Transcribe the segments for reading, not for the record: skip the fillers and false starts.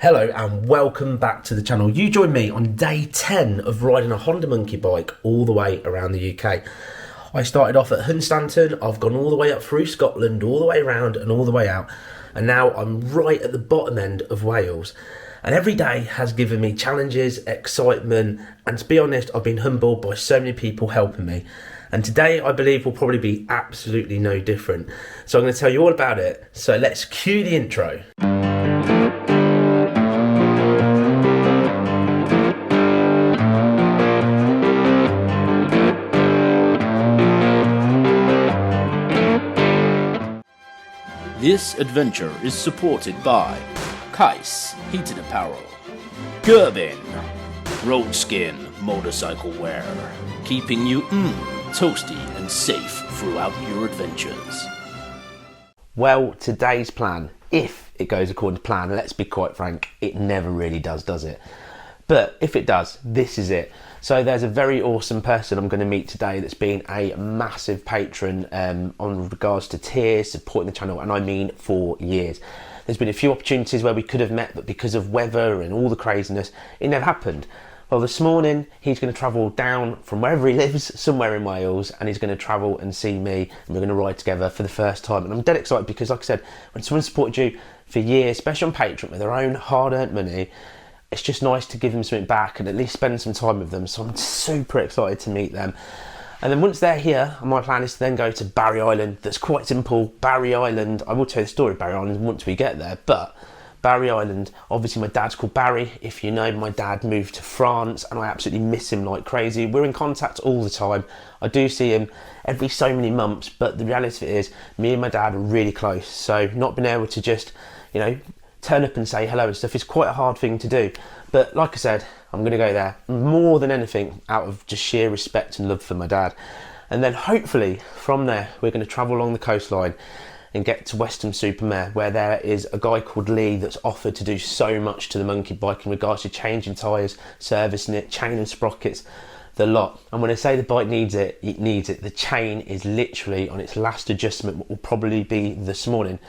Hello and welcome back to the channel. You join me on day 10 of riding a Honda monkey bike all the way around the UK. I started off at Hunstanton, I've gone all the way up through Scotland, all the way around and all the way out, and now I'm right at the bottom end of Wales. And every day has given me challenges, excitement, and to be honest, I've been humbled by so many people helping me. And today I believe will probably be absolutely no different. So I'm going to tell you all about it. So let's cue the intro. This adventure is supported by Keis Heated Apparel, Gerbing, RoadSkin motorcycle wear, keeping you toasty and safe throughout your adventures. Well, today's plan, if it goes according to plan, let's be quite frank, it never really does it? But if it does, this is it. So there's a very awesome person I'm going to meet today that's been a massive patron on regards to tiers, supporting the channel, and I mean for years. There's been a few opportunities where we could have met, but because of weather and all the craziness, it never happened. Well, this morning, he's going to travel down from wherever he lives, somewhere in Wales, and he's going to travel and see me, and we're going to ride together for the first time. And I'm dead excited because, like I said, when someone supported you for years, especially on Patreon with their own hard-earned money, it's just nice to give them something back and at least spend some time with them. So I'm super excited to meet them. And then once they're here, my plan is to then go to Barry Island. That's quite simple. Barry Island, I will tell you the story of Barry Island once we get there, but Barry Island, obviously my dad's called Barry. If you know, my dad moved to France and I absolutely miss him like crazy. We're in contact all the time. I do see him every so many months, but the reality of it is me and my dad are really close. So not being able to just, you know, turn up and say hello and stuff is quite a hard thing to do. But like I said, I'm going to go there more than anything out of just sheer respect and love for my dad. And then hopefully from there, we're going to travel along the coastline and get to Weston-super-Mare, where there is a guy called Lee that's offered to do so much to the monkey bike in regards to changing tyres, servicing it, chain and sprockets, the lot. And when I say the bike needs it, it needs it. The chain is literally on its last adjustment, what will probably be this morning.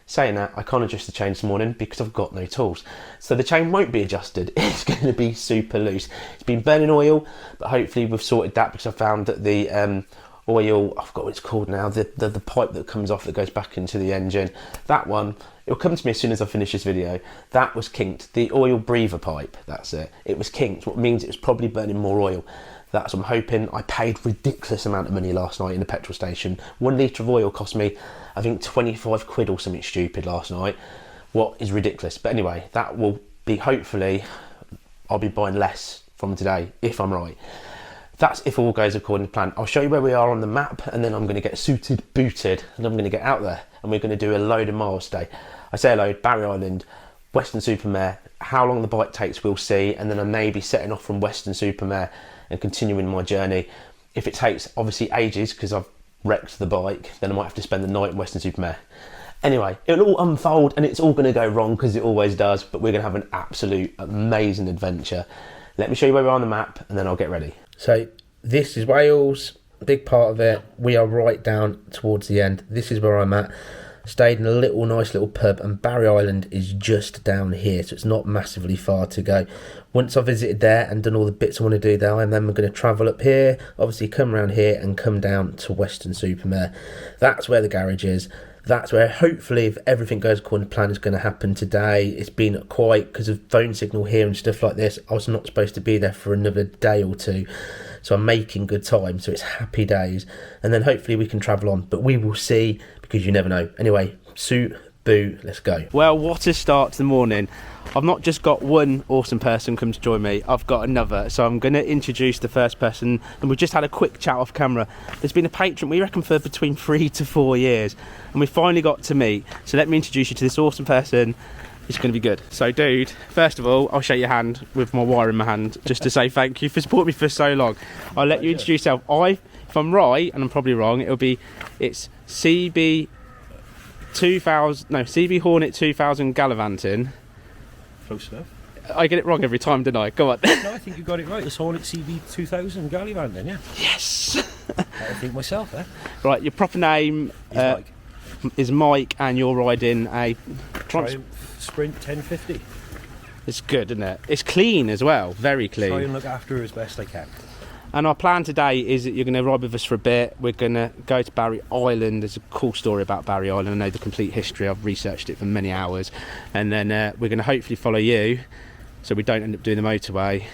Saying that, I can't adjust the chain this morning because I've got no tools. So the chain won't be adjusted, it's going to be super loose. It's been burning oil, but hopefully we've sorted that because I found that the oil, I forgot what it's called now, the pipe that comes off that goes back into the engine, that one, it'll come to me as soon as I finish this video, that was kinked. The oil breather pipe, that's it. It was kinked, what means it was probably burning more oil. That's what I'm hoping. I paid ridiculous amount of money last night in the petrol station. 1 litre of oil cost me, I think, 25 quid or something stupid last night. What is ridiculous. But anyway, that will be, hopefully, I'll be buying less from today, if I'm right. That's if all goes according to plan. I'll show you where we are on the map, and then I'm going to get suited, booted, and I'm going to get out there, and we're going to do a load of miles today. I say a load, Barry Island, Weston-super-Mare, how long the bike takes we'll see, and then I may be setting off from Weston-super-Mare and continuing my journey. If it takes obviously ages because I've wrecked the bike, then I might have to spend the night in Weston-super-Mare. Anyway, it'll all unfold and it's all going to go wrong because it always does, but we're going to have an absolute amazing adventure. Let me show you where we are on the map and then I'll get ready. So this is Wales, a big part of it. We are right down towards the end. This is where I'm at. Stayed in a nice little pub, and Barry Island is just down here, so it's not massively far to go. Once I've visited there and done all the bits I want to do there, I'm then going to travel up here, obviously come around here and come down to Weston-super-Mare. That's where the garage is. That's where hopefully, if everything goes according to plan, is going to happen today. It's been quiet because of phone signal here and stuff like this. I was not supposed to be there for another day or two, so I'm making good time, so it's happy days. And then hopefully we can travel on, but we will see, because you never know. Anyway, suit, boo, let's go. Well, what a start to the morning. I've not just got one awesome person come to join me, I've got another. So I'm going to introduce the first person, and we've just had a quick chat off camera. There's been a patron, we reckon, for between 3 to 4 years, and we finally got to meet. So let me introduce you to this awesome person. It's going to be good. So dude, first of all, I'll shake your hand with my wire in my hand just to say thank you for supporting me for so long. I'll let you introduce yourself. If I'm right, and I'm probably wrong, it's CB Hornet 2000 Gallivanting. Close enough. I get it wrong every time, don't I? Go on. No, I think you got it right. It's Hornet CB 2000 Gallivanting, yeah. Yes! I think myself, eh? Right, your proper name is Mike, and you're riding a Triumph Sprint 1050. It's good, isn't it? It's clean as well, very clean. Try and look after her as best I can. And our plan today is that you're going to ride with us for a bit. We're going to go to Barry Island. There's a cool story about Barry Island. I know the complete history. I've researched it for many hours. And then we're going to hopefully follow you so we don't end up doing the motorway.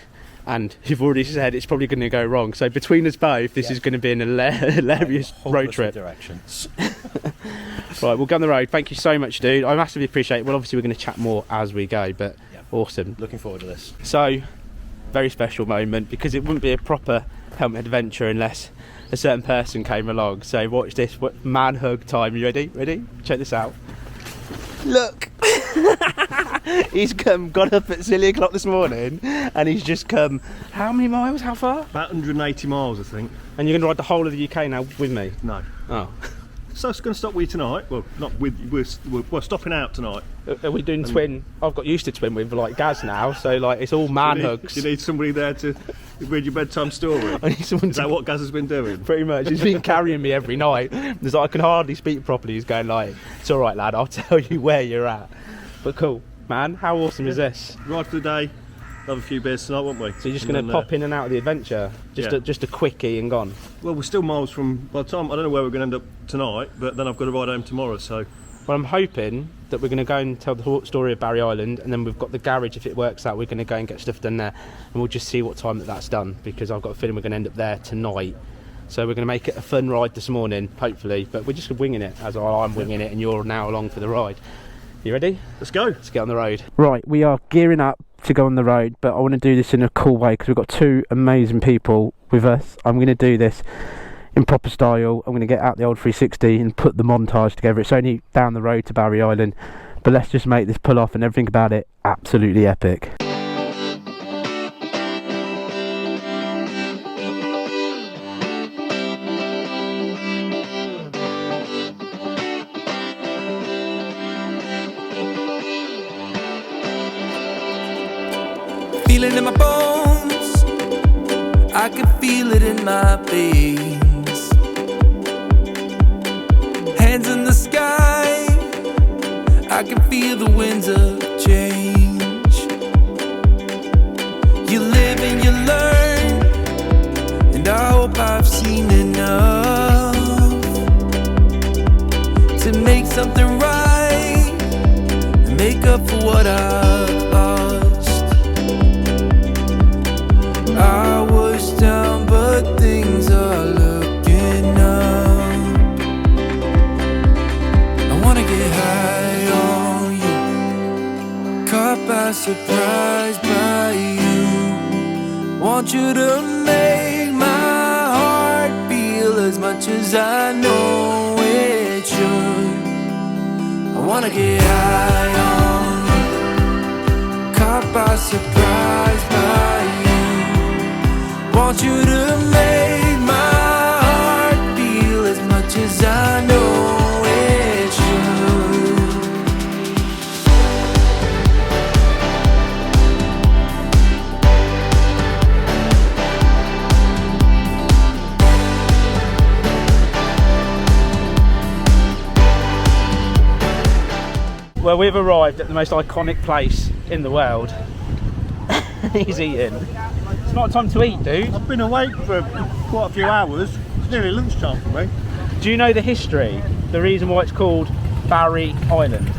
And you've already said it's probably going to go wrong. So between us both, this is going to be an hilarious road trip. Directions. Right, we'll go on the road. Thank you so much, dude. I massively appreciate it. Well, obviously, we're going to chat more as we go, but awesome. Looking forward to this. So, very special moment, because it wouldn't be a proper helmet adventure unless a certain person came along. So watch this, man hug time. You ready? Ready? Check this out. Look! He's got up at silly o'clock this morning and he's just come, how many miles, how far? About 180 miles, I think. And you're going to ride the whole of the UK now with me? No. Oh. So it's going to stop with you tonight. Well, not with we're stopping out tonight. Are we doing twin? I've got used to twin with like Gaz now, so like it's all man hugs. You need somebody there to read your bedtime story. I need someone. Is that what Gaz has been doing? Pretty much. He's been carrying me every night. There's like, I can hardly speak properly. He's going like, "It's all right, lad. I'll tell you where you're at." But cool, man. How awesome is this? Ride for the day. Have a few beers tonight, won't we? So you're just going to pop in and out of the adventure, just a quickie and gone. Well, we're still miles from. By the time I don't know where we're going to end up tonight, but then I've got to ride home tomorrow. So, well, I'm hoping that we're going to go and tell the story of Barry Island, and then we've got the garage. If it works out, we're going to go and get stuff done there, and we'll just see what time that's done. Because I've got a feeling we're going to end up there tonight. So we're going to make it a fun ride this morning, hopefully. But we're just winging it, as I'm winging it, and you're now along for the ride. You ready? Let's go. Let's get on the road. Right, we are gearing up to go on the road, but I want to do this in a cool way because we've got two amazing people with us. I'm going to do this in proper style. I'm going to get out the old 360 and put the montage together. It's only down the road to Barry Island, but let's just make this pull off and everything about it absolutely epic. Feeling in my bones, I can feel it in my veins. Hands in the sky, I can feel the winds of change. You live and you learn, and I hope I've seen enough to make something right and make up for what I've lost. I was down, but things are looking up. I wanna get high on you, caught by surprise by you. Want you to make my heart feel as much as I know it should. I wanna get high on you, caught by surprise by you. Want you to make my heart feel as much as I know it should. Well, we've arrived at the most iconic place in the world. He's eating. It's not time to eat, dude. I've been awake for quite a few hours. It's nearly lunchtime for me. Do you know the history? The reason why it's called Barry Island?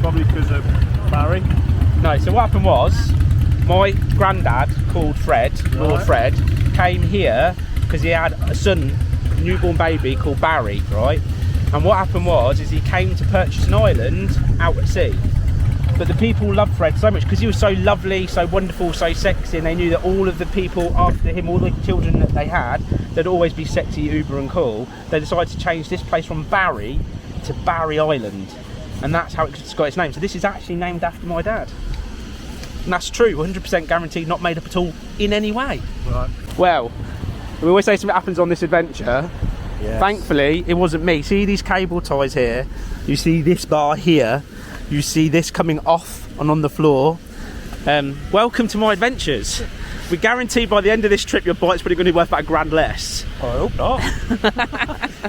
Probably because of Barry. No, so what happened was, my granddad, called Fred, Lord Fred, came here because he had a son, a newborn baby called Barry, right? And what happened was, is he came to purchase an island out at sea. But the people loved Fred so much because he was so lovely, so wonderful, so sexy, and they knew that all of the people after him, all the children that they had, they'd always be sexy, uber and cool. They decided to change this place from Barry to Barry Island, and that's how it's got its name. So this is actually named after my dad. And that's true, 100% guaranteed, not made up at all in any way. Right. Well, we always say something happens on this adventure. Yes. Thankfully, it wasn't me. See these cable ties here? You see this bar here? You see this coming off and on the floor. Welcome to my adventures. We guarantee by the end of this trip your bike's probably going to be worth about £1,000 less. I hope not.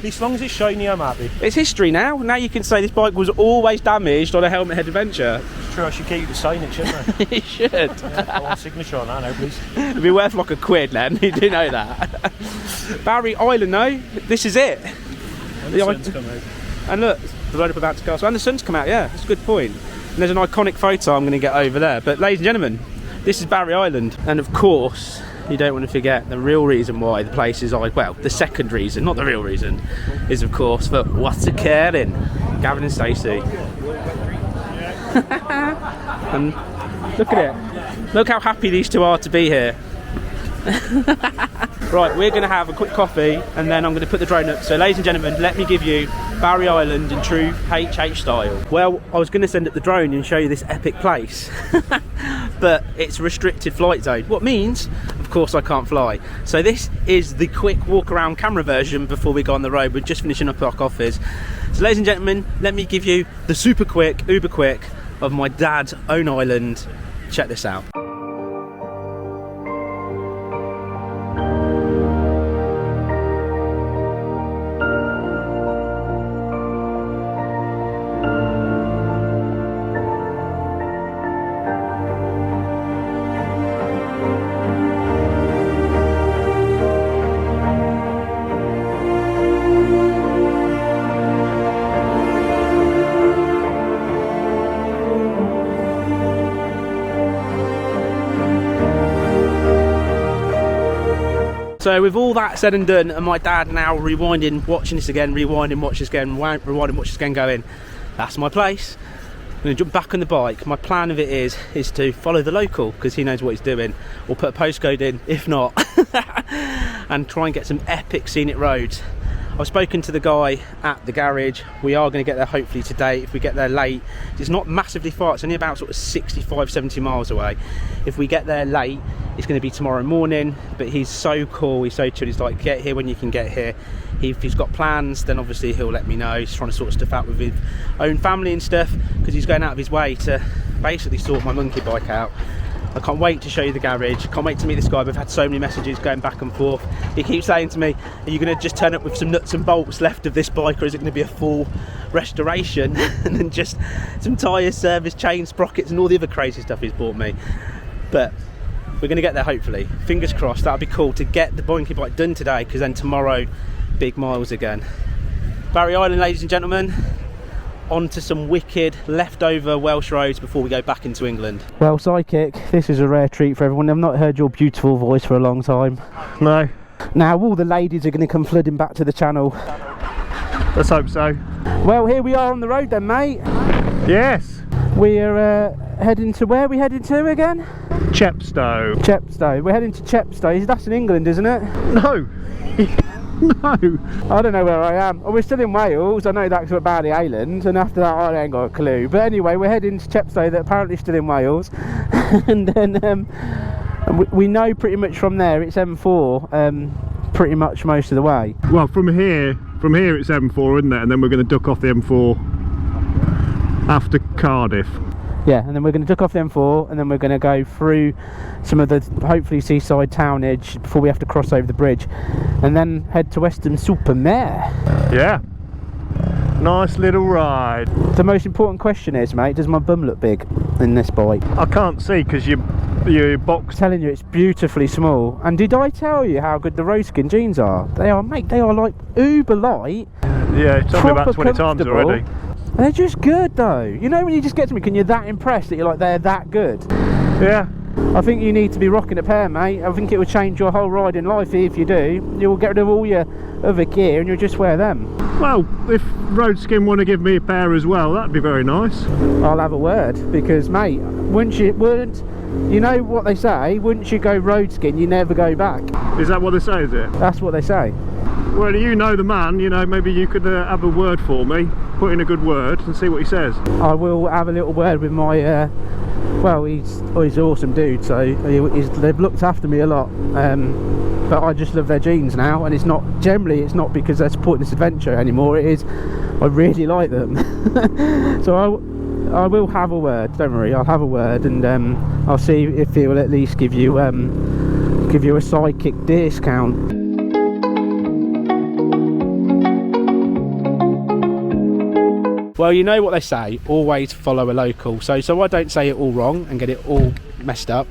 As long as it's shiny, I'm happy. It's history now. Now you can say this bike was always damaged on a helmet head adventure. True, I should get you to sign it, shouldn't I? You should. Yeah, I want a signature on that now, please. It'd be worth like £1, Len. You do know that. Barry Island, though. This is it. When the sun's come out. And look, the road up about to Castle. And the sun's come out, yeah. That's a good point. And there's an iconic photo I'm going to get over there. But ladies and gentlemen, this is Barry Island. And of course, you don't want to forget the real reason why the place is well, the second reason, not the real reason, is of course for what's occurring. Gavin and Stacey. And look at it. Look how happy these two are to be here. Right, we're going to have a quick coffee and then I'm going to put the drone up. So ladies and gentlemen, let me give you Barry Island in true HH style. Well, I was going to send up the drone and show you this epic place. But it's a restricted flight zone. What means, of course, I can't fly. So this is the quick walk around camera version before we go on the road. We're just finishing up our coffees. So ladies and gentlemen, let me give you the super quick, uber quick of my dad's own island. Check this out. So with all that said and done, and my dad now rewinding, watching this again, rewinding, watch this again, rewinding, watch this again, going, that's my place. I'm going to jump back on the bike. My plan of it is to follow the local, because he knows what he's doing, or put a postcode in, if not, and try and get some epic scenic roads. I've spoken to the guy at the garage. We are going to get there hopefully today. If we get there late, it's not massively far, it's only about sort of 65-70 miles away. If we get there late, it's going to be tomorrow morning. But he's so cool, he's so chill. He's like, get here when you can get here. If he's got plans, then obviously he'll let me know. He's trying to sort stuff out with his own family and stuff, because he's going out of his way to basically sort my monkey bike out. I can't wait to show you the garage. Can't wait to meet this guy. We've had so many messages going back and forth. He keeps saying to me, are you going to just turn up with some nuts and bolts left of this bike, or is it going to be a full restoration? And then just some tyres, service, chain, sprockets and all the other crazy stuff he's bought me. But we're going to get there hopefully. Fingers crossed. That'll be cool to get the monkey bike done today, because then tomorrow, big miles again. Barry Island, ladies and gentlemen. On to some wicked leftover Welsh roads before we go back into England. Well, Sidekick, this is a rare treat for everyone. I've not heard your beautiful voice for a long time. No. Now all the ladies are going to come flooding back to the channel. Let's hope so. Well, here we are on the road then, mate. Yes. We're heading to where are we heading to again? Chepstow. Chepstow. We're heading to Chepstow. That's in England, isn't it? No. No. I don't know where I am. Oh, we're still in Wales. I know that's about the island, and after that I ain't got a clue. But anyway, we're heading to Chepstow, that apparently is still in Wales. And then we know pretty much from there it's M4 pretty much most of the way. Well, from here it's M4, isn't it? And then we're going to duck off the M4 after Cardiff. Yeah, and then we're going to duck off the M4, and then we're going to go through some of the hopefully seaside townage before we have to cross over the bridge, and then head to Weston-super-Mare. Yeah, nice little ride. The most important question is, mate, does my bum look big in this bike? I can't see because your box. I'm telling you, it's beautifully small. And did I tell you how good the RoadSkin jeans are? They are, mate. They are like uber light. Yeah, you told me about 20 times already. They're just good though. You know when you just get to me, can you're that impressed that you're like, they're that good? Yeah. I think you need to be rocking a pair, mate. I think it will change your whole riding life. If you do, you'll get rid of all your other gear and you'll just wear them. Well, if RoadSkin want to give me a pair as well, that'd be very nice. I'll have a word, because mate, you know what they say, once you go RoadSkin you never go back. Is that what they say, is it? That's what they say. Well, you know the man, you know, maybe you could have a word for me, put in a good word and see what he says. I will have a little word with my well, he's an awesome dude, so they've looked after me a lot, but I just love their jeans now, and it's not because they're supporting this adventure anymore. It is, I really like them. So I will have a word, don't worry, I'll have a word, and I'll see if he will at least give you a Sidekick discount. Well, you know what they say, always follow a local. So I don't say it all wrong and get it all messed up.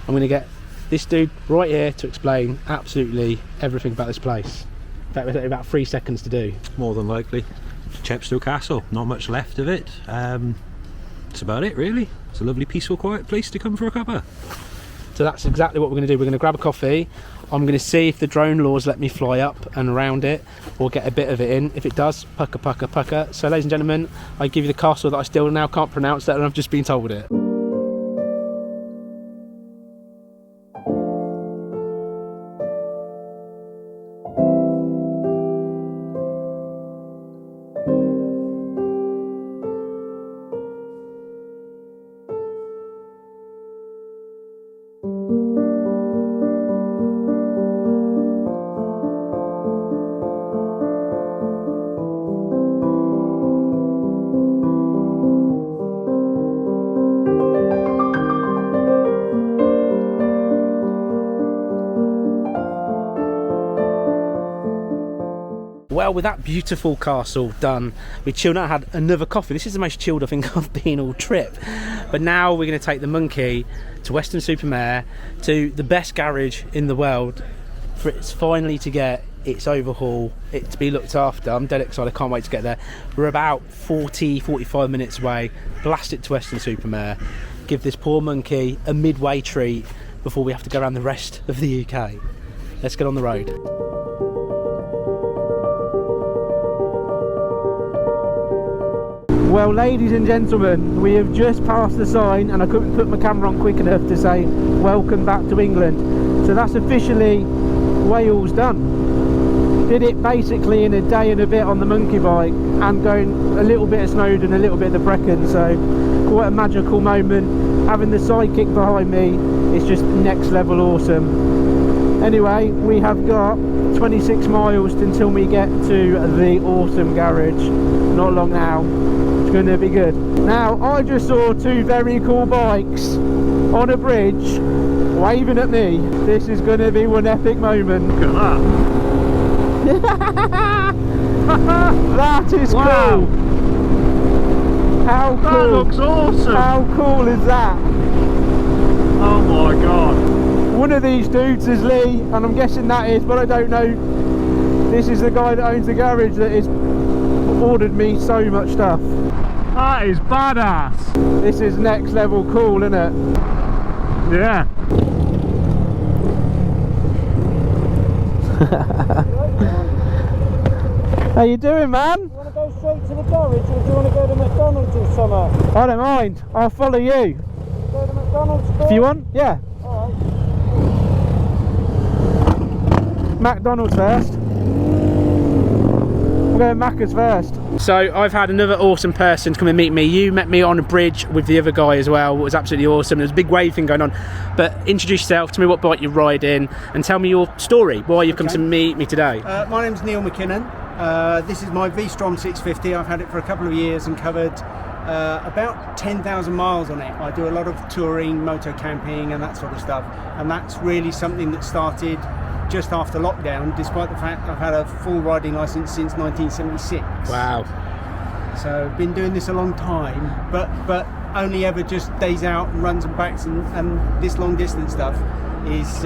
I'm going to get this dude right here to explain absolutely everything about this place. That was about 3 seconds to do. More than likely, Chepstow Castle. Not much left of it. That's about it, really. It's a lovely, peaceful, quiet place to come for a cuppa. So that's exactly what we're going to do. We're going to grab a coffee. I'm going to see if the drone laws let me fly up and around it, or get a bit of it in. If it does, pucker, pucker, pucker. So, ladies and gentlemen, I give you the castle that I still now can't pronounce, that, and I've just been told it. Well, with that beautiful castle done, we chilled out, had another coffee. This is the most chilled I think I've been all trip. But now we're going to take the monkey to Weston-super-Mare, to the best garage in the world, for it's finally to get its overhaul, it to be looked after. I'm dead excited, I can't wait to get there. We're about 40-45 minutes away. Blast it to Weston-super-Mare, give this poor monkey a midway treat before we have to go around the rest of the UK. Let's get on the road. Well, ladies and gentlemen, we have just passed the sign, and I couldn't put my camera on quick enough to say welcome back to England. So that's officially Wales done. Did it basically in a day and a bit on the monkey bike, and going a little bit of Snowdon, a little bit of the Brecon, so quite a magical moment. Having the Sidekick behind me is just next level awesome. Anyway, we have got 26 miles until we get to the awesome garage. Not long now. It's going to be good. Now, I just saw two very cool bikes on a bridge waving at me. This is going to be one epic moment. Look at that. That is Wow. cool. How cool. That looks awesome. How cool is that? Oh my god. One of these dudes is Lee, and I'm guessing that is, but I don't know. This is the guy that owns the garage that has ordered me so much stuff. That is badass. This is next level cool, isn't it? Yeah. How you doing, man? You want to go straight to the garage, or do you want to go to McDonald's or something? I don't mind. I'll follow you. Go to McDonald's first? If you want, yeah. Alright. McDonald's first. We're going Macca's first. So I've had another awesome person come and meet me. You met me on a bridge with the other guy as well. It was absolutely awesome. There was a big wave thing going on. But introduce yourself, tell me what bike you're riding, and tell me your story, why you've come to meet me today. My name's Neil McKinnon. This is my V-Strom 650. I've had it for a couple of years and covered about 10,000 miles on it. I do a lot of touring, moto camping and that sort of stuff. And that's really something that started just after lockdown, despite the fact I've had a full riding licence since 1976. Wow. So I've been doing this a long time, but only ever just days out and runs and backs, and this long distance stuff is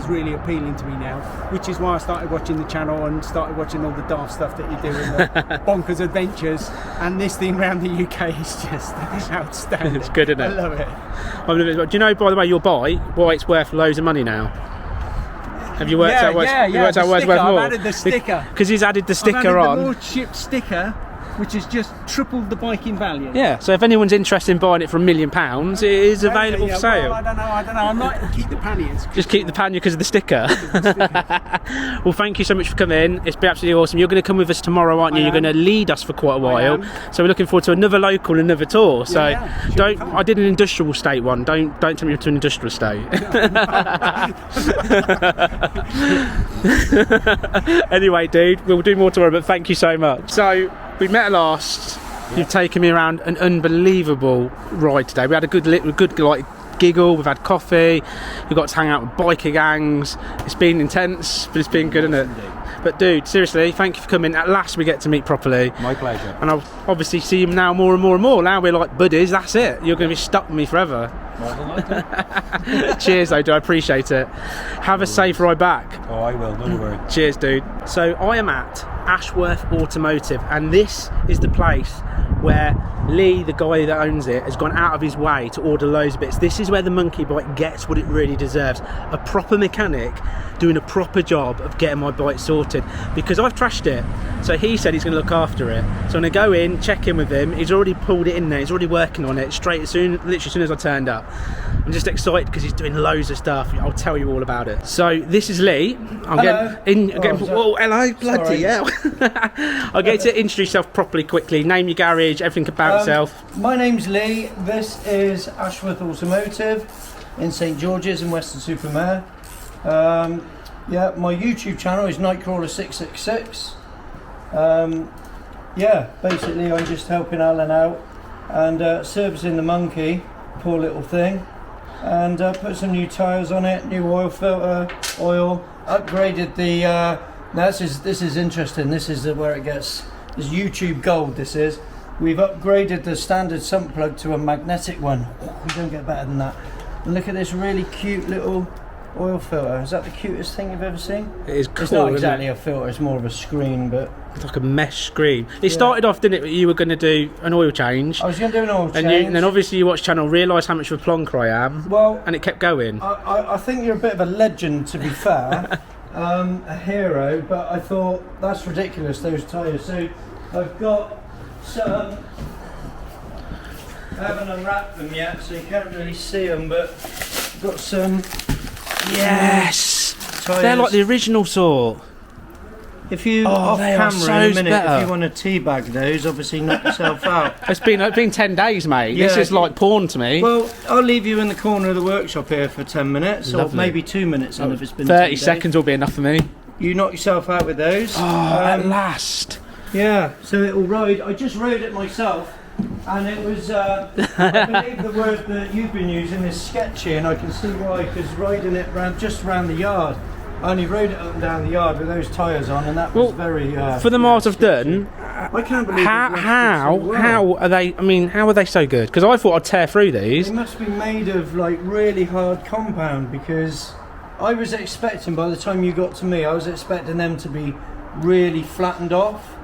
really appealing to me now, which is why I started watching the channel and started watching all the daft stuff that you do and the bonkers adventures, and this thing around the UK is just outstanding. It's good, isn't it? I love it. Do you know, by the way, your bike, why it's worth loads of money now? Have you worked out why it's worth more? I've added the sticker. Because he's added the sticker I've added on. the Lordship sticker, which has just tripled the bike in value. Yeah, so if anyone's interested in buying it for £1 million, it is available for sale. Well, I don't know. I might keep the panniers. Just keep the pannier because of the sticker. Well, thank you so much for coming. It's been absolutely awesome. You're going to come with us tomorrow, aren't you? You're going to lead us for quite a while. So we're looking forward to another local, another tour. So I did an industrial estate one. Don't take me to an industrial estate. Anyway, dude, we'll do more tomorrow. But thank you so much. So we met at last. You've taken me around an unbelievable ride today. We had a good like giggle, we've had coffee, we got to hang out with biker gangs. It's been intense, but it's been good, isn't it? But dude, seriously, thank you for coming. At last we get to meet properly. My pleasure. And I'll obviously see him now more and more and more. Now we're like buddies, that's it. You're going to be stuck with me forever. Cheers though, dude, I appreciate it. Have a safe ride back. Oh, I will, don't worry. Cheers, dude. So I am at Ashworth Automotive, and this is the place where Lee, the guy that owns it, has gone out of his way to order loads of bits. This is where the monkey bike gets what it really deserves. A proper mechanic doing a proper job of getting my bike sorted, because I've trashed it. So he said he's going to look after it. So I'm going to go in, check in with him. He's already pulled it in there. He's already working on it literally as soon as I turned up. I'm just excited because he's doing loads of stuff. I'll tell you all about it. So this is Lee. Hello. Whoa, hello, bloody hell. I'll get to introduce yourself properly quickly. Name your garage, everything about yourself. My name's Lee. This is Ashworth Automotive in St George's in Weston-super-Mare. Yeah, my YouTube channel is Nightcrawler666. Yeah, basically I'm just helping Alan out and servicing the monkey, poor little thing, and put some new tyres on it, new oil filter, upgraded the now this is interesting. This is where it gets, this YouTube gold. This is, we've upgraded the standard sump plug to a magnetic one. We don't get better than that. And look at this really cute little oil filter. Is that the cutest thing you've ever seen? It is cool. It's not exactly a filter, it's more of a screen, but it's like a mesh screen. It started off, didn't it, you were going to do an oil change. I was going to do an oil change. And then obviously you watched channel, realised how much of a plonker I am, well, and it kept going. I think you're a bit of a legend, to be fair. A hero, but I thought that's ridiculous, those tyres. So I've got some, I haven't unwrapped them yet, so you can't really see them, but I've got some. Yes! Tyres. They're like the original sort. If you, off camera in a minute, if you want to teabag those, obviously knock yourself out. It's been 10 days, mate. Yeah. This is like porn to me. Well, I'll leave you in the corner of the workshop here for 10 minutes, Lovely. or maybe 2 minutes, and if it's been 30 10 days, seconds will be enough for me. you knock yourself out with those. At last. Yeah, so it will ride. I just rode it myself, and it was, I believe the word that you've been using is sketchy, and I can see why, because riding it just around the yard, I only rode it up and down the yard with those tyres on, and that was very for the miles I've done, I can't believe how are they, I mean, how are they so good? Because I thought I'd tear through these. They must be made of like really hard compound, because I was expecting, by the time you got to me, I was expecting them to be really flattened off.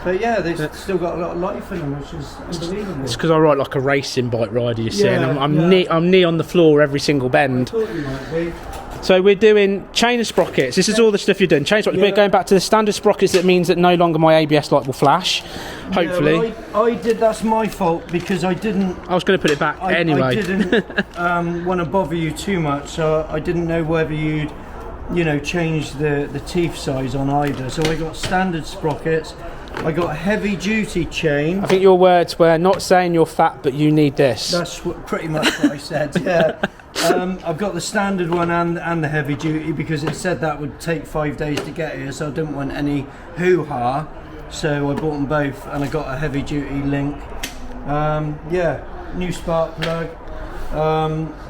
But yeah, they've still got a lot of life in them, which is unbelievable. It's because I ride like a racing bike rider, you see, Yeah, and I'm knee on the floor every single bend. I thought you might be. So we're doing chain of sprockets. This is all the stuff you're doing. Chain of sprockets. We're going back to the standard sprockets. That means that no longer my ABS light will flash. Hopefully. Yeah, well, I did. That's my fault, because I didn't. I was going to put it back anyway. I didn't want to bother you too much, so I didn't know whether you'd, change the teeth size on either. So I got standard sprockets. I got a heavy duty chain. I think your words were, not saying you're fat, but you need this. That's pretty much what I said. Yeah. I've got the standard one and the heavy duty, because it said that would take 5 days to get here, so I didn't want any hoo-ha, so I bought them both, and I got a heavy duty link. Yeah, new spark plug,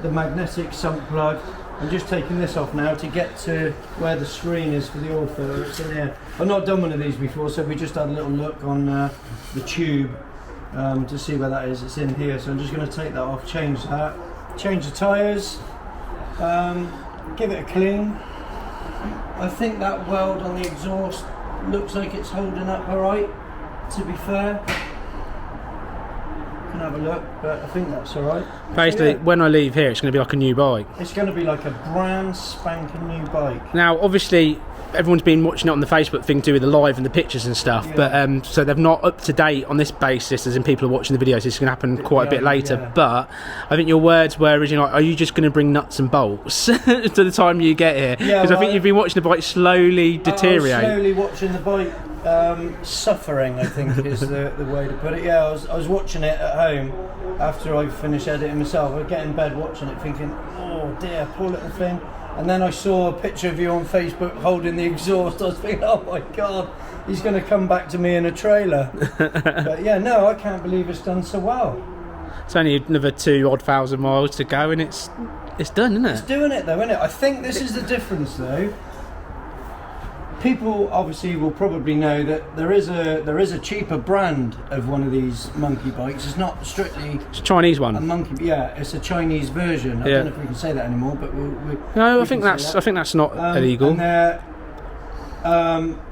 the magnetic sump plug. I'm just taking this off now to get to where the screen is for the oil filter. It's in here. I've not done one of these before, so we just had a little look on the tube to see where that is. It's in here, so I'm just going to take that off, change that. Change the tyres, give it a clean. I think that weld on the exhaust looks like it's holding up alright, to be fair. Can have a look, but I think that's alright. Basically, when I leave here, it's going to be like a new bike. It's going to be like a brand spanking new bike. Now, obviously, everyone's been watching it on the Facebook thing to do with the live and the pictures and stuff, but so they're not up to date on this basis, as in people are watching the videos. This is going to happen quite a bit later. Yeah. But I think your words were originally like, are you just going to bring nuts and bolts to the time you get here? Because I think you've been watching the bike slowly deteriorate. I was slowly watching the bike suffering, I think is the way to put it. Yeah, I was watching it at home after I finished editing myself. I'd get in bed watching it thinking, oh dear, poor little thing. And then I saw a picture of you on Facebook holding the exhaust. I was thinking, oh my God, he's going to come back to me in a trailer. But yeah, no, I can't believe it's done so well. It's only another 2,000 miles to go, and it's done, isn't it? It's doing it though, isn't it? I think this is the difference though. people obviously will probably know that there is a cheaper brand of one of these monkey bikes. It's not strictly It's a Chinese a one. monkey. Yeah, it's a Chinese version. I Yeah. don't know if we can say that anymore, but No, we I think can say that's not that. illegal. And they're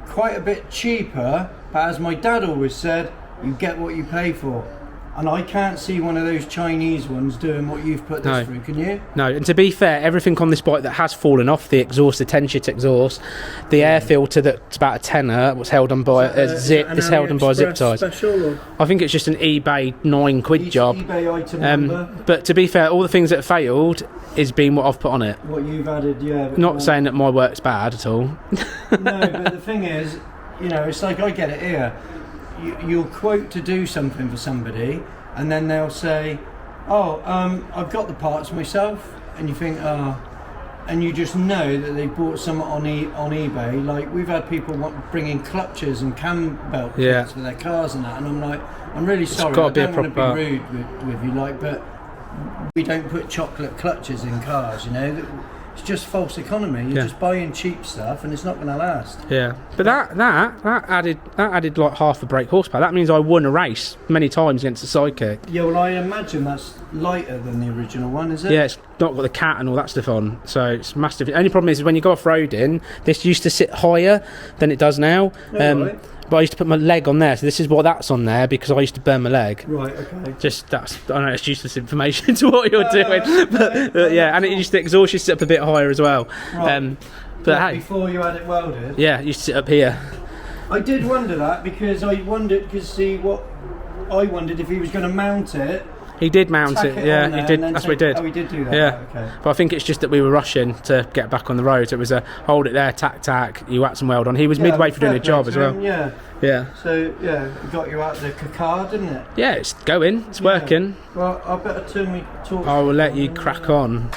quite a bit cheaper. But as my dad always said, you get what you pay for. And I can't see one of those Chinese ones doing what you've put this No. through, can you? No, and to be fair, everything on this bike that has fallen off, the exhaust, the 10-shit exhaust, the air filter that's about a tenner was held on by a zip. It's held on by zip ties. Special or I think it's just an eBay £9 job. eBay item number. But to be fair, all the things that failed is been what I've put on it. What you've added, yeah. But Not saying that my work's bad at all. No, but the thing is, you know, it's like I get it here. You'll quote to do something for somebody, and then they'll say, "Oh, I've got the parts myself," and you think, "Oh," and you just know that they bought some on eBay. Like we've had people bringing clutches and cam belt Yeah. kits for their cars and that, and I'm like, I'm really sorry. gotta I be a don't want to proper- be rude with you, like, but we don't put chocolate clutches in cars. You know, it's just false economy. You're Yeah. just buying cheap stuff, and it's not going to last. Yeah, but that added like half a brake horsepower. That means I won a race many times against the Sidekick. Yeah, well, I imagine that's lighter than the original one, is it? Yeah, it's not got the cat and all that stuff on, so it's massive. The only problem is when you go off-roading, this used to sit higher than it does now. Right. But I used to put my leg on there, so this is what that's on there because I used to burn my leg. Right, okay. Just that's, I know it's useless information to what you're doing, but yeah, and it used to exhaust you sit up a bit higher as well. Right. But hey, Before you had it welded? yeah, you used to sit up here. I did wonder that because I wondered if he was going to mount it. He did mount tack it, on yeah, there he did. and then That's what he did. Oh, he did do that. Yeah, Right, okay. but I think it's just that we were rushing to get back on the road. It was a hold it there, tack, you whack some weld on. He was midway through doing a job as well. Yeah. Yeah. So yeah, it got you out the car, didn't it? Yeah, it's going, it's working. Well, I better turn me torch. I will let you crack on.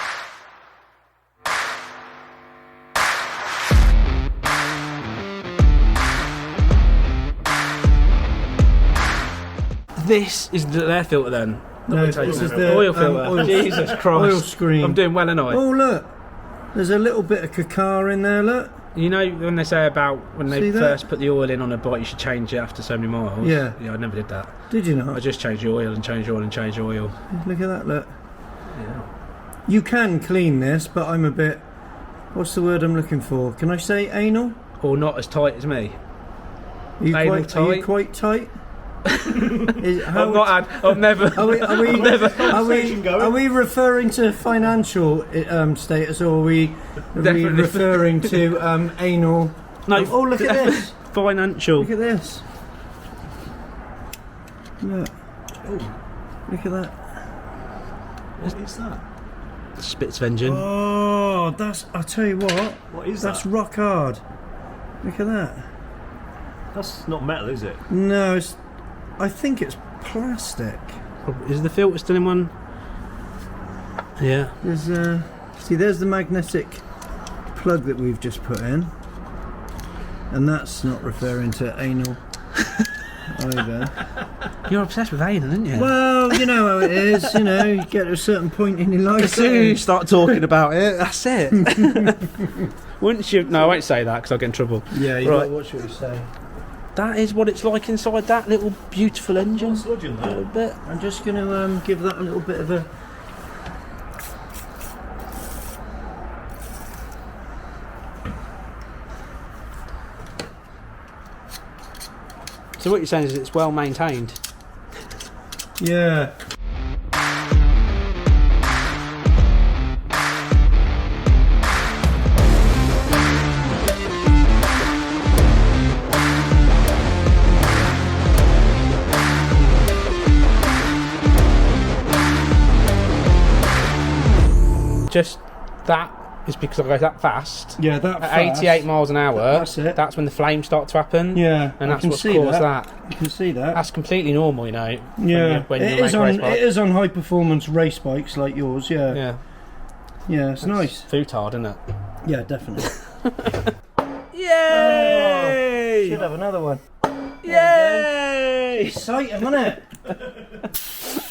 This is the air filter then. No, this is the oil filter. Jesus Christ. Oil screen. I'm doing well, aren't I? Oh look, there's a little bit of caca in there. Look. You know when they say about when See they that? first put the oil in on a bike, you should change it after so many miles. Yeah. Yeah, I never did that. Did you I not? just changed the oil and changed the oil and changed the oil. Look at that. Look. You can clean this, but I'm a bit. What's the word I'm looking for? Can I say anal? Or not as tight as me. Are you Anal Are you tight? quite tight? I've not had. I've never. Are we, are we, never. are we referring to financial status, or are we Definitely. referring to anal? No. Oh, look at this! Financial. Look at this! Look! Oh, look at that! What is that? Spitz engine. Oh, that's. I'll tell you what. What is That's that? rock hard. Look at that. That's not metal, is it? No, it's. I think it's plastic. Is the filter still in one? Yeah. There's see, there's the magnetic plug that we've just put in, and that's not referring to anal either. You're obsessed with anal, aren't you? Well, you know how it is. You know, you get to a certain point in your life. As soon as you start talking about it, that's it. Wouldn't you? No, I won't say that because I'll get in trouble. Yeah, you Right. gotta watch what you say. That is what it's like inside that little beautiful engine. What's sludge in A little there? bit. I'm just gonna give that a little bit of a. So what you're saying is it's well maintained. Yeah. Just that is because I go that fast. Yeah, that At fast. 88 miles an hour, That's it. that's when the flames start to happen. Yeah, And I that's can what's see caused that. You can see that. That's completely normal, you know. Yeah, When it you is make a race on. bike. It is on high performance race bikes like yours. Yeah, Yeah. yeah, it's nice. Futard, isn't it? Yeah, definitely. Yay! Should have another one. Yay! Exciting, isn't it?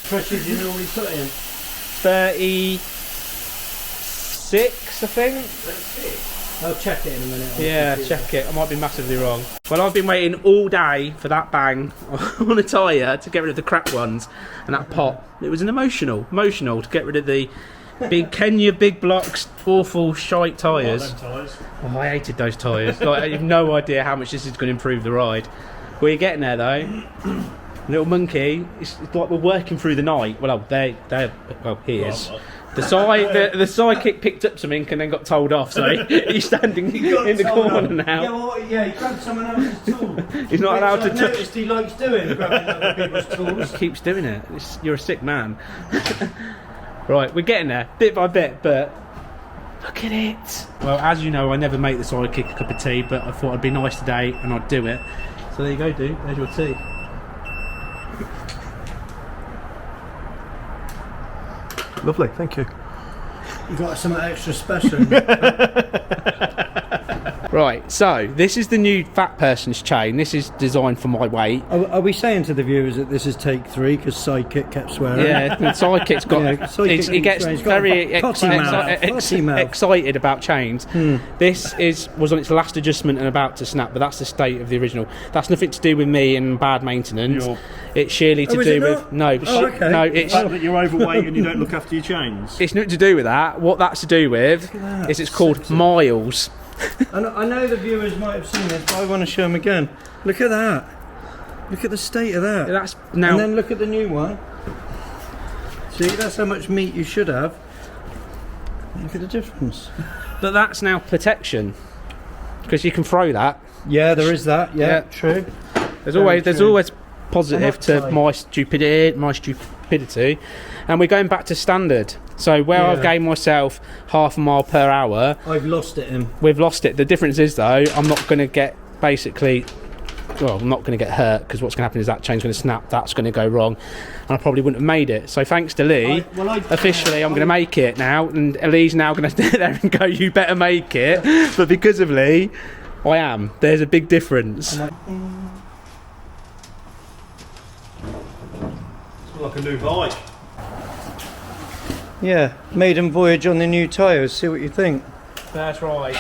Pressure you normally put in. 36, I think. I'll check it in a minute. Yeah, check it. I might be massively wrong. Well, I've been waiting all day for that bang on a tyre to get rid of the crap ones and that pop. It was emotional to get rid of the big Kenya big blocks, awful shite tyres. Oh, I hated those tyres. Like, I have no idea how much this is going to improve the ride. We're getting there though. Little monkey, it's like we're working through the night. Well, he is. The sidekick picked up something and then got told off, so he's standing in the corner now. Yeah, he grabbed someone else's tool. He's not allowed to touch. Noticed he likes doing, grabbing other people's tools. He keeps doing it. You're a sick man. Right, we're getting there, bit by bit, but look at it. Well, as you know, I never make the sidekick a cup of tea, but I thought I'd be nice today and I'd do it. So there you go, dude. There's your tea. Lovely, thank you. You got something extra special. Right, so this is the new fat person's chain. This is designed for my weight. Are we saying to the viewers that this is take 3 because Sidekick kept swearing? Yeah, the Sidekick's got. He gets very excited about chains. This was on its last adjustment and about to snap, but that's the state of the original. That's nothing to do with me and bad maintenance. It's sheerly to do with no. Okay. No, it's that you're overweight and you don't look after your chains. It's nothing to do with that. What that's to do with is it's called miles. I know the viewers might have seen this, but I want to show them again. Look at that. Look at the state of that. That's now. And then look at the new one. See, that's how much meat you should have. Look at the difference. But that's now protection, because you can throw that. Yeah, there is that. Yeah. True. There's always positive to my stupidity, and we're going back to standard. So where I've gained myself half a mile per hour, I've lost it. We've lost it. The difference is though, I'm not going to get I'm not going to get hurt, because what's going to happen is that chain's going to snap. That's going to go wrong, and I probably wouldn't have made it. So thanks to Lee, officially I'm going to make it now, and Lee's now going to stand there and go, "You better make it." But because of Lee, I am. There's a big difference. It's like a new bike. Yeah, maiden voyage on the new tyres. See what you think. That's right.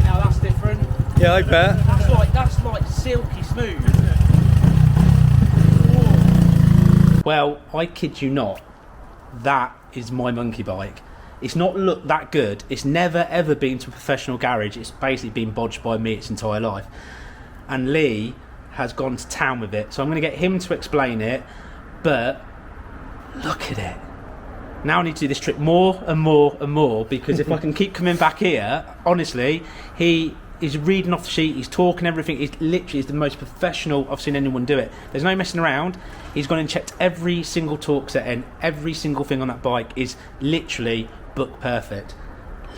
Now that's different. Yeah, I bet. That's like silky smooth. Well, I kid you not. That is my monkey bike. It's not looked that good. It's never ever been to a professional garage. It's basically been bodged by me its entire life. And Lee has gone to town with it. So I'm going to get him to explain it. But look at it. Now I need to do this trick more and more and more, because if I can keep coming back here, honestly, he is reading off the sheet, he's talking everything. He's literally is the most professional I've seen anyone do it. There's no messing around. He's gone and checked every single torque setting. Every single thing on that bike is literally book perfect.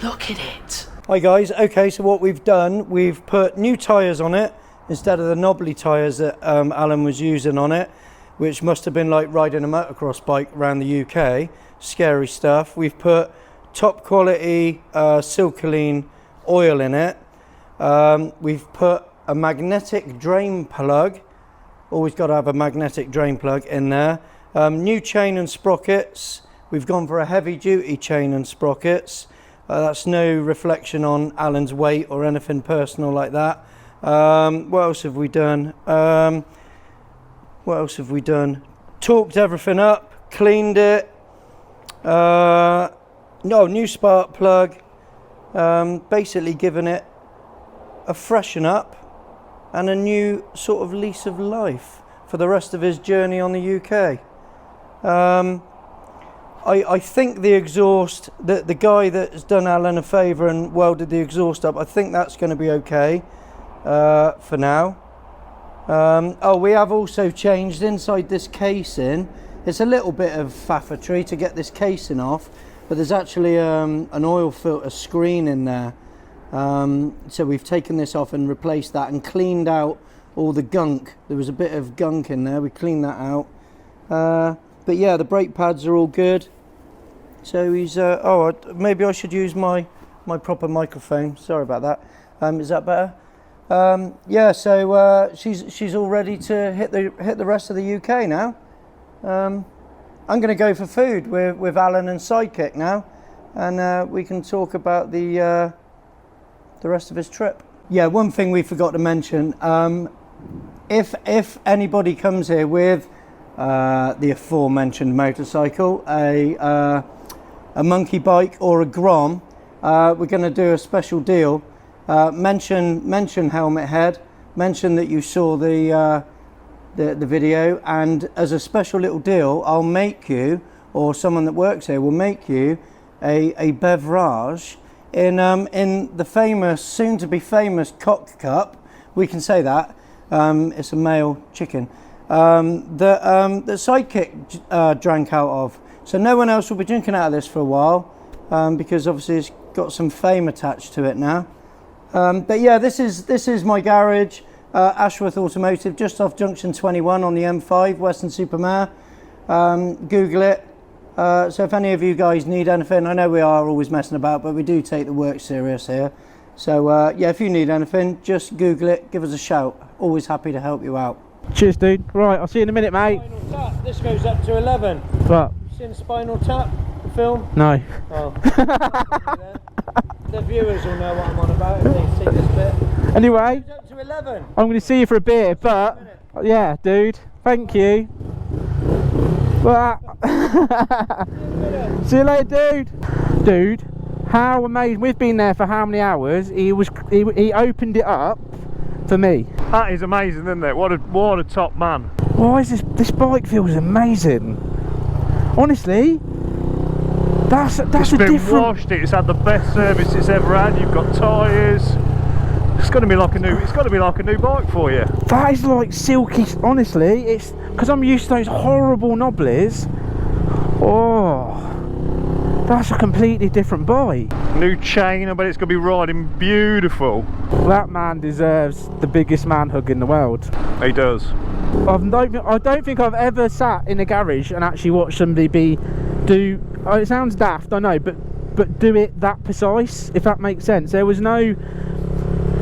Look at it. Hi guys, okay, so what we've done, we've put new tyres on it instead of the knobbly tyres that Alan was using on it, which must have been like riding a motocross bike around the UK. Scary stuff. We've put top quality Silcoline oil in it. We've put a magnetic drain plug. Always got to have a magnetic drain plug in there. New chain and sprockets. We've gone for a heavy duty chain and sprockets. That's no reflection on Alan's weight or anything personal like that. What else have we done? Torqued everything up, cleaned it. New spark plug. Basically given it a freshen up and a new sort of lease of life for the rest of his journey on the UK. I think the exhaust, the guy that's done Alan a favour and welded the exhaust up, I think that's going to be okay for now. We have also changed inside this casing. It's a little bit of faffetry to get this casing off, but there's actually an oil filter screen in there. So we've taken this off and replaced that and cleaned out all the gunk. There was a bit of gunk in there, we cleaned that out. But yeah, the brake pads are all good. So he's, maybe I should use my proper microphone. Sorry about that. Is that better? Yeah, so she's all ready to hit the rest of the UK now. I'm going to go for food with Alan and Sidekick now, and we can talk about the rest of his trip. Yeah, one thing we forgot to mention, if anybody comes here with the aforementioned motorcycle, a monkey bike or a Grom, we're going to do a special deal. Mention helmet head, mention that you saw the video, and as a special little deal, I'll make you, or someone that works here will make you a beverage in the famous, soon to be famous cock cup. We can say that. It's a male chicken that Sidekick drank out of. So no one else will be drinking out of this for a while, because obviously it's got some fame attached to it now. But yeah, this is my garage, Ashworth Automotive, just off junction 21 on the M5, Weston-super-Mare. Google it. So if any of you guys need anything, I know we are always messing about, but we do take the work serious here. So yeah, if you need anything, just Google it, give us a shout. Always happy to help you out. Cheers, dude. Right, I'll see you in a minute, mate. Spinal Tap. This goes up to 11. What? You seen Spinal Tap, the film? No. Oh. The viewers will know what I'm on about if they see this bit. Anyway, It goes up to 11. I'm going to see you for a beer, but yeah, dude. Thank you. Well, see you later, dude. Dude, how amazing! We've been there for how many hours? He opened it up for me. That is amazing, isn't it? What a top man. Why is this bike feels amazing? Honestly, that's It's a been different. washed. It's had the best service it's ever had. You've got tyres. It's got to be like a new. It's got to be like a new bike for you. That is like silky. Honestly, it's because I'm used to those horrible knobblies. Oh, that's a completely different bike. New chain. I bet it's going to be riding beautiful. That man deserves the biggest man hug in the world. He does. I don't think I've ever sat in a garage and actually watched somebody do. Oh, it sounds daft, I know, but do it that precise, if that makes sense. There was no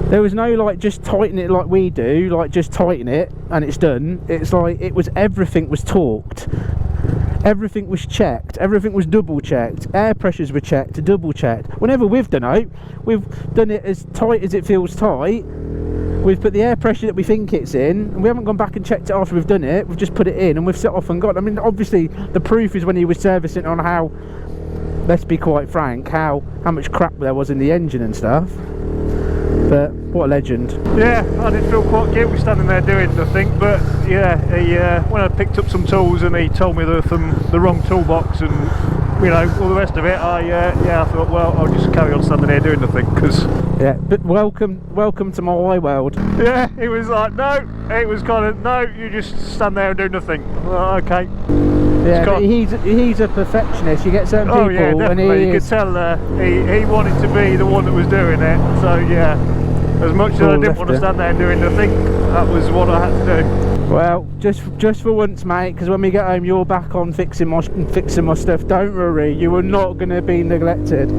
like just tighten it like we do, like just tighten it and it's done. It's like everything was torqued, everything was checked, everything was double checked, air pressures were checked, double checked. Whenever we've done it as tight as it feels tight. We've put the air pressure that we think it's in, and we haven't gone back and checked it after we've done it. We've just put it in and we've set off and gone. I mean, obviously the proof is when he was servicing on how, let's be quite frank, how much crap there was in the engine and stuff. But what a legend. Yeah, I did feel quite guilty standing there doing nothing, but yeah, he when I picked up some tools and he told me the wrong toolbox and you know all the rest of it, I thought, well, I'll just carry on standing there doing nothing because yeah. But welcome to my world. yeah, he was like, no, it was kind of no, you just stand there and do nothing. Well, okay. Yeah, but he's a perfectionist. You get certain people, oh yeah, definitely. You could tell he wanted to be the one that was doing it. So yeah, as much as I didn't want to stand there and doing nothing, that was what I had to do. Well, just for once, mate, because when we get home, you're back on fixing my stuff. Don't worry, you are not going to be neglected.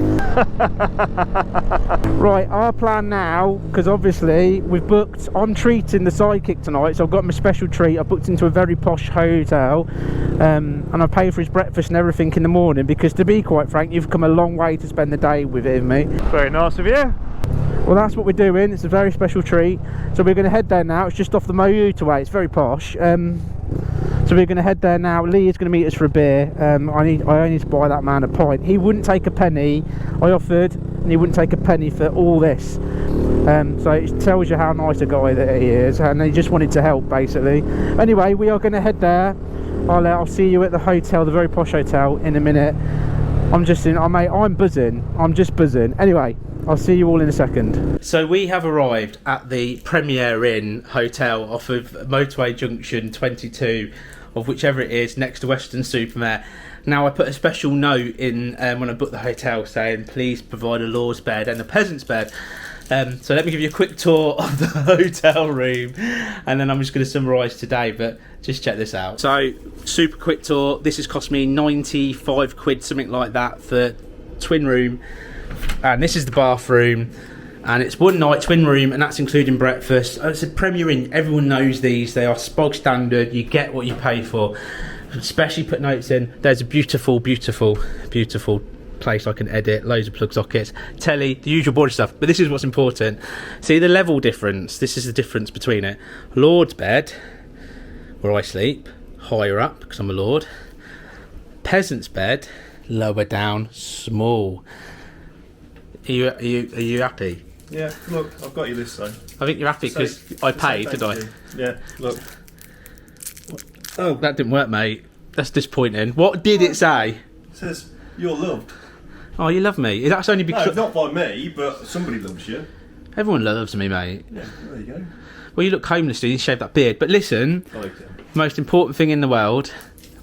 Right, our plan now, because obviously we've booked. I'm treating the Sidekick tonight, so I've got my special treat. I booked into a very posh hotel, and I paid for his breakfast and everything in the morning. Because to be quite frank, you've come a long way to spend the day with him, mate. Very nice of you. Well, that's what we're doing. It's a very special treat. So we're going to head there now. It's just off the motorway. It's very posh. So we're going to head there now. Lee is going to meet us for a beer. I only need to buy that man a pint. He wouldn't take a penny. I offered, and he wouldn't take a penny for all this. So it tells you how nice a guy that he is, and he just wanted to help, basically. Anyway, we are going to head there. I'll see you at the hotel, the very posh hotel, in a minute. I'm buzzing. I'm just buzzing. Anyway, I'll see you all in a second. So we have arrived at the Premier Inn Hotel off of Motorway Junction 22, of whichever it is, next to Weston-super-Mare. Now, I put a special note in when I booked the hotel saying, please provide a lord's bed and a peasant's bed. So let me give you a quick tour of the hotel room, and then I'm just going to summarise today, but just check this out. So, super quick tour. This has cost me 95 quid, something like that, for twin room. And this is the bathroom, And it's one night, twin room, and that's including breakfast. It's a Premier Inn. Everyone knows these. They are bog standard. You get what you pay for. Especially put notes in. There's a beautiful, beautiful, beautiful place I can edit. Loads of plug sockets, telly, the usual body stuff. But this is what's important. See the level difference? This is the difference between it. Lord's bed, where I sleep, higher up because I'm a lord. Peasant's bed, lower down, small. Are you happy? Yeah, look, I've got you this time. I think you're happy because I paid, did I? Yeah, look. Oh, that didn't work, mate. That's disappointing. What did it say? It says, you're loved. Oh, you love me. That's only because... No, not by me, but somebody loves you. Everyone loves me, mate. Yeah, there you go. Well, you look homeless, dude. You shaved that beard. But listen, I like it. Most important thing in the world,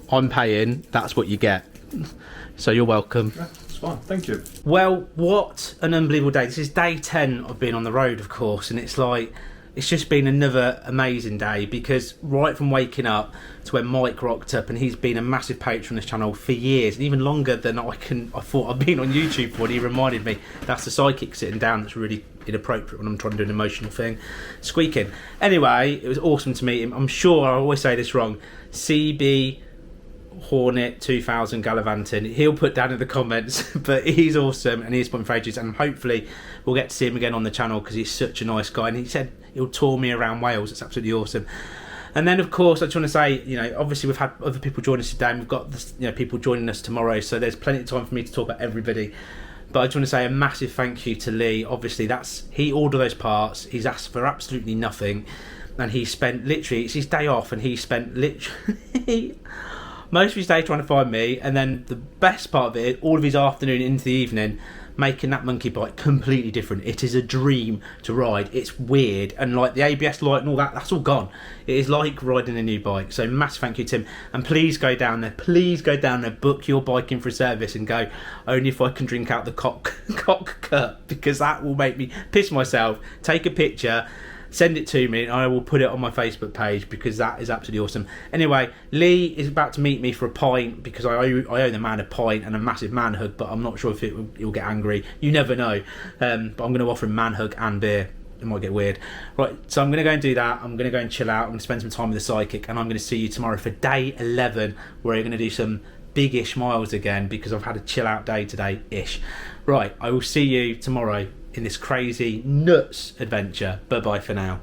I'm paying. That's what you get. So you're welcome. Yeah, it's fine. Thank you. Well, what an unbelievable day. This is day 10 of being on the road, of course, and it's like... It's just been another amazing day because right from waking up to when Mike rocked up, and he's been a massive patron on this channel for years, and even longer than I thought I'd been on YouTube for. And he reminded me that's the Sidekick sitting down that's really inappropriate when I'm trying to do an emotional thing, squeaking. Anyway, it was awesome to meet him. I'm sure I always say this wrong. CB Hornet 2000 gallivanting. He'll put down in the comments, but he's awesome and he's been for ages, and hopefully we'll get to see him again on the channel because he's such a nice guy, and he said he'll tour me around Wales. It's absolutely awesome. And then of course I just want to say, you know, obviously we've had other people join us today and we've got this, you know, people joining us tomorrow, so there's plenty of time for me to talk about everybody. But I just want to say a massive thank you to Lee. Obviously he ordered those parts, he's asked for absolutely nothing, and he spent literally, it's his day off, and he spent literally most of his day trying to find me, and then the best part of it, all of his afternoon into the evening, making that monkey bike completely different. It is a dream to ride. It's weird, and like the ABS light and all that, that's all gone. It is like riding a new bike. So massive thank you, Tim, and please go down there. Please go down there, book your bike in for a service, and go only if I can drink out the cock cup, because that will make me piss myself. Take a picture, send it to me, and I will put it on my Facebook page because that is absolutely awesome. Anyway, Lee is about to meet me for a pint because I owe the man a pint and a massive man hug, but I'm not sure if he'll get angry. You never know. But I'm going to offer him man hug and beer. It might get weird. Right, so I'm going to go and do that. I'm going to go and chill out. I'm going to spend some time with the Sidekick, and I'm going to see you tomorrow for day 11, where we're going to do some big-ish miles again because I've had a chill out day today-ish. Right, I will see you tomorrow in this crazy nuts adventure. Bye bye for now.